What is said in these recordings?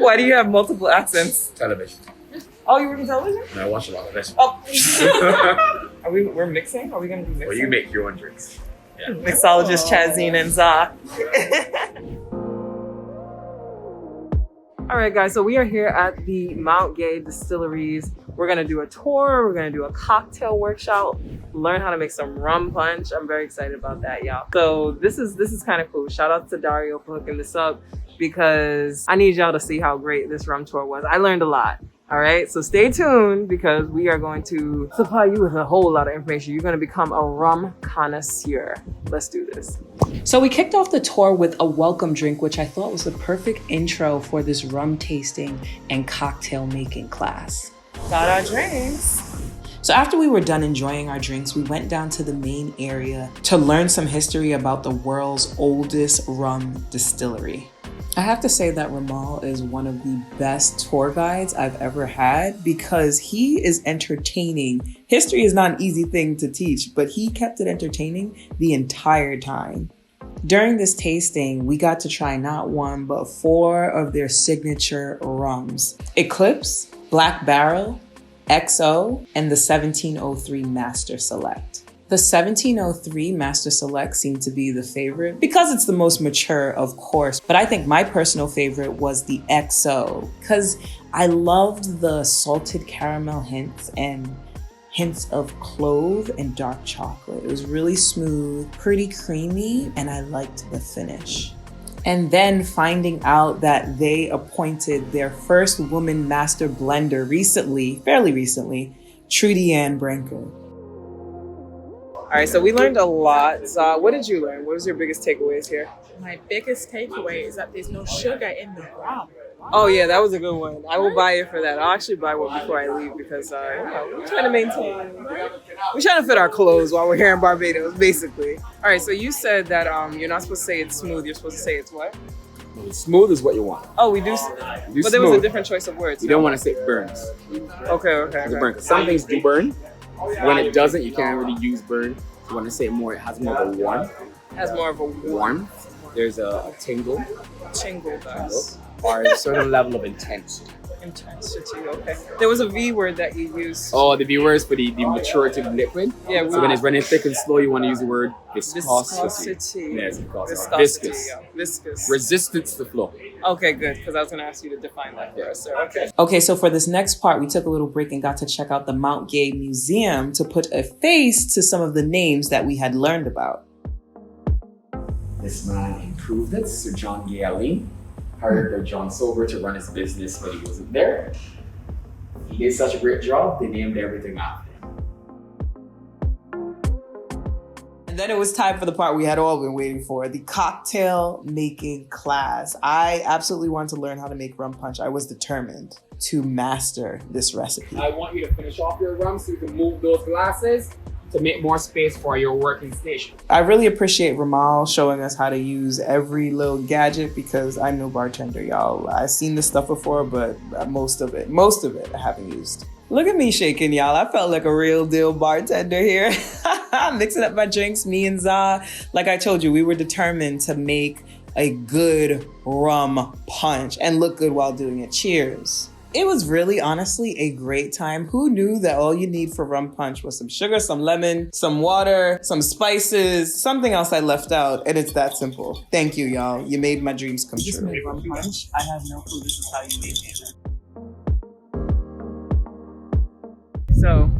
Why do you have multiple accents? Television. Oh, you work in television? No, I watch a lot of it. Oh. We're mixing? Are we going to be mixing? Well, you make your own drinks. Yeah. Mixologist Chazine and Za. All right, guys, so we are here at the Mount Gay Distilleries. We're gonna do a tour, we're gonna do a cocktail workshop, learn how to make some rum punch. I'm very excited about that, y'all. So this is kind of cool. Shout out to Dario for hooking this up because I need y'all to see how great this rum tour was. I learned a lot. All right, so stay tuned because we are going to supply you with a whole lot of information. You're going to become a rum connoisseur. Let's do this. So we kicked off the tour with a welcome drink, which I thought was the perfect intro for this rum tasting and cocktail making class. Got our drinks. So after we were done enjoying our drinks, we went down to the main area to learn some history about the world's oldest rum distillery. I have to say that Romal is one of the best tour guides I've ever had because he is entertaining. History is not an easy thing to teach, but he kept it entertaining the entire time. During this tasting, we got to try not one, but 4 of their signature rums: Eclipse, Black Barrel, XO, and the 1703 Master Select. The 1703 Master Select seemed to be the favorite because it's the most mature, of course. But I think my personal favorite was the XO because I loved the salted caramel hints and hints of clove and dark chocolate. It was really smooth, pretty creamy, and I liked the finish. And then finding out that they appointed their first woman master blender fairly recently, Trudy Ann Brenker. All right, so we learned a lot. What did you learn? What was your biggest takeaways here? My biggest takeaway is that there's no sugar in the rum. Oh yeah, that was a good one. I will buy it for that. I'll actually buy one before I leave because we're trying to maintain. We're trying to fit our clothes while we're here in Barbados, basically. All right, so you said that you're not supposed to say it's smooth. You're supposed to say it's what? Smooth is what you want. Oh, we do. But there was a different choice of words. You don't want to say burns. Okay. Burn. Some things do burn. When it doesn't, you can't really use burn. You want to say it more, it has more of a warmth. Has more of a warmth. There's a tingle. Tingle does. Or a certain level of intensity. Intensity, okay. There was a V word that you used. Oh, the V word is for the maturity of the liquid. Yeah. So when it's running thick and slow, you want to use the word viscosity. Yes, viscosity. Viscous. Yeah. Viscous. Resistance to flow. Okay, good. Because I was going to ask you to define that for us, sir. Okay. Okay, so for this next part, we took a little break and got to check out the Mount Gay Museum to put a face to some of the names that we had learned about. This man improved it, Sir John Gay Ali. Hired John Sober to run his business, but he wasn't there. He did such a great job, they named everything after him. And then it was time for the part we had all been waiting for, the cocktail making class. I absolutely wanted to learn how to make rum punch. I was determined to master this recipe. I want you to finish off your rum so you can move those glasses to make more space for your working station. I really appreciate Romal showing us how to use every little gadget because I'm no bartender, y'all. I've seen this stuff before, but most of it I haven't used. Look at me shaking, y'all. I felt like a real deal bartender here. Mixing up my drinks, me and Za. Like I told you, we were determined to make a good rum punch and look good while doing it. Cheers. It was really, honestly, a great time. Who knew that all you need for rum punch was some sugar, some lemon, some water, some spices, something else I left out, and it's that simple. Thank you, y'all. You made my dreams come true. Made rum punch? I have no clue this is how you made it. So,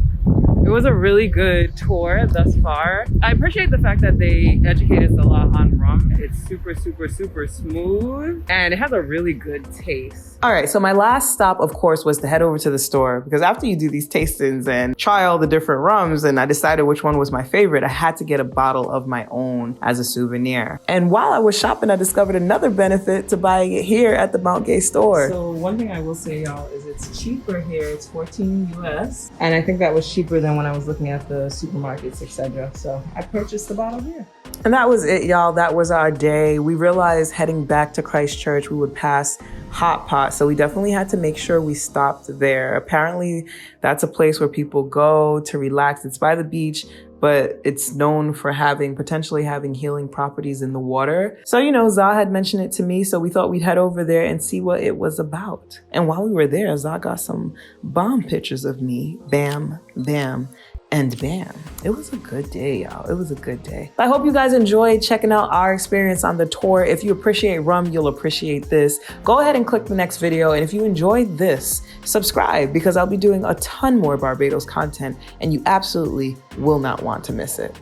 it was a really good tour thus far. I appreciate the fact that they educated us a lot on rum. It's super, super, super smooth and it has a really good taste. All right, so my last stop, of course, was to head over to the store because after you do these tastings and try all the different rums and I decided which one was my favorite, I had to get a bottle of my own as a souvenir. And while I was shopping, I discovered another benefit to buying it here at the Mount Gay store. So one thing I will say, y'all, is it's cheaper here. It's 14 US. And I think that was cheaper than when I was looking at the supermarkets, etc. So I purchased the bottle here. And that was it, y'all. That was our day. We realized heading back to Christchurch, we would pass Hot Pot. So we definitely had to make sure we stopped there. Apparently, that's a place where people go to relax. It's by the beach, but it's known for potentially having healing properties in the water. So, Zah had mentioned it to me, so we thought we'd head over there and see what it was about. And while we were there, Zah got some bomb pictures of me. Bam, bam, and bam. It was a good day, y'all. It was a good day. I hope you guys enjoyed checking out our experience on the tour. If you appreciate rum, you'll appreciate this. Go ahead and click the next video. And if you enjoyed this, subscribe, because I'll be doing a ton more Barbados content and you absolutely will not want to miss it.